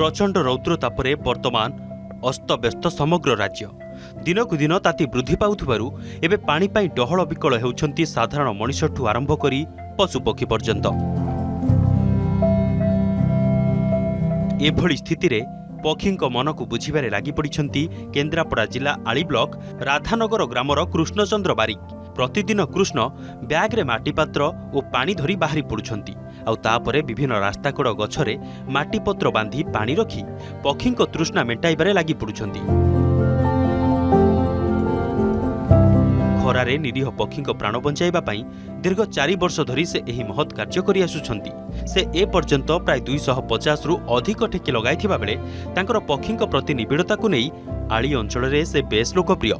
प्रचंड रौद्र तापरे वर्तमान अस्तव्यस्त समग्र राज्य। दिनकु दिन ताती वृद्धि पाउथिबारु एबे पानी पाई डहळ विकळ हेउछन्ती साधारण मनिषठू आरंभ करी पशुपक्षी पर्यंत। एभଳି स्थितिरे पक्षीଙ୍କ मनकु बुझिबारे लागि पडिछन्ती केन्द्रापड़ा जिला आली ब्लॉक राधानगर ग्रामर कृष्णचंद्र बारिक। प्रतिदिन कृष्ण ब्याग्रे माटीपात्र और पानी धरी बाहरी पड़ुछन्ती। आउ तापरे विभिन्न रास्ताकड़ गछरे माटीपत्र बांधी पानी रखी पक्षीଙ୍କ तृष्णा मेटाइबारे लागि पड़ुछन्ती। खरारे निरीह पक्षीଙ୍କ प्राण बंचाइबा पई दीर्घ 4 वर्ष धरी से एही महत् कार्य करि आसुछन्ती। से ए पर्यंत प्राय 250 रु अधिक ठेकी लगाइथिबा बेले तांकर पक्षीଙ୍କ प्रति निबिड़ताकु नै आली अंचलरे से बेस लोकप्रिय।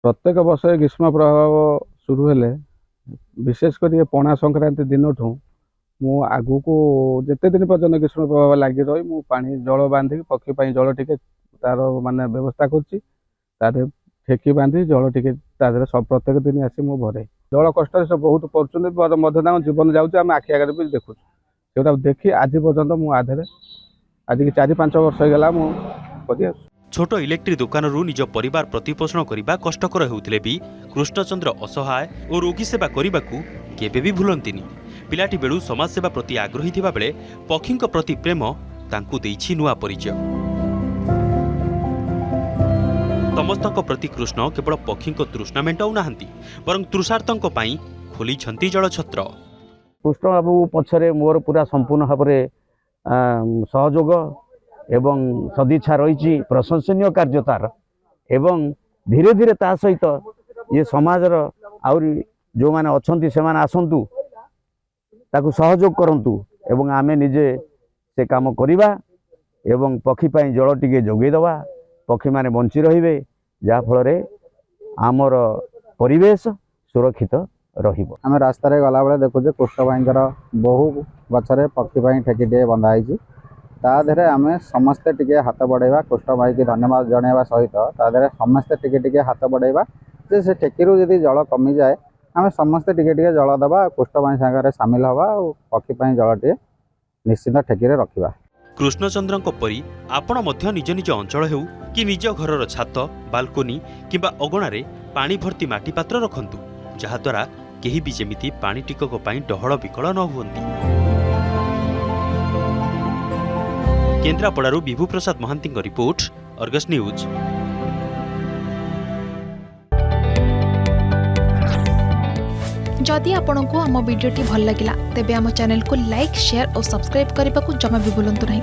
प्रत्येक वर्ष ग्रीष्म प्रभाव शुरू हेले विशेषकर पणा संक्रांति दिन ठू मु आगु को जिते दिन पर्यटन ग्रीष्म प्रभाव लगी रही मु पानी जल बांधिक पक्षी जल टिके तार माने व्यवस्था कर ठेकी बांधि जल टिके सब प्रत्येक दिन आसी मु भरे जल कष्ट से बहुत पड़े जीवन जाऊँ आम आखि आगे भी देखु से देखी आज पर्यटन मु आधे आज की 4-5 वर्ष होगा मुझे छोट इलेक्ट्रिक दुकानरू निज परिवार प्रतिपोषण करने कष्टकर होउथिले भी कृष्णचंद्र असहाय और रोगी सेवा करने केबे भी भूलंतिनी। पिलाटी बेलू समाज सेवा प्रति आग्रही थिबा बेले पक्षीଙ୍କ प्रति प्रेम तांकु देइछि नुआ परिचय। समस्तक प्रति कृष्ण केवल पक्षीଙ୍କ तृष्णा मेंटाउ नाहंती बरं तृषार्तଙ୍କ पई खोली छंती जलछत्र। कृष्ण बाबू पछरे मोर पूरा संपूर्ण भाव सहयोग एवं सदिच्छा रही प्रशंसनीय कार्य तार एवं धीरे धीरे ता सहित ये समाजर आउरी जो माने अछंती से माने आसंतु ताकु सहयोग करंतु एवं आमे निजे से काम करिबा एवं पक्षी पाई जल टिके जोगै दवा पक्षी माने बंची रहिबे जा फल रे आमर परिवेश सुरक्षित रहिबो। आमे रास्ता रे गला बेले देखु कृष्ण भाईंकर बहु गछरे पक्षी पाई ठेकी टे बंधा आइछि ताधरे आमे समस्ते टिके हाथ बढ़ाइबा कृष्ण भाई की धन्यवाद जणाइबा सहित ताधरे समस्ते टिके टिके हाथ बढ़ाइबा जे से ठेकीरू यदि जल कमी जाए आमे समस्ते टिके टिके जल दबा कृष्ण भाई संगे सामिल हवा और पक्षी पाई जल टे निश्चित ठेकी रे रखिबा। कृष्णचंद्रଙ୍କ परी आपण मध्य निज निज अंचल हेउ कि निज घरर छात बालकोनी किंबा अगणारे पानी भर्ती माटी पात्र रखंतु जहा द्वारा केही भी जेमिति पानी टिकक पई डहळ विकळ न हुअंती। केन्द्रापड़ारू विभू प्रसाद महांती रिपोर्ट अर्गस न्यूज। जदि आपंक आम भिडी भल लगा तेब आम चैनल को लाइक शेयर और सब्सक्राइब करने को जमा भी भूलु नहीं।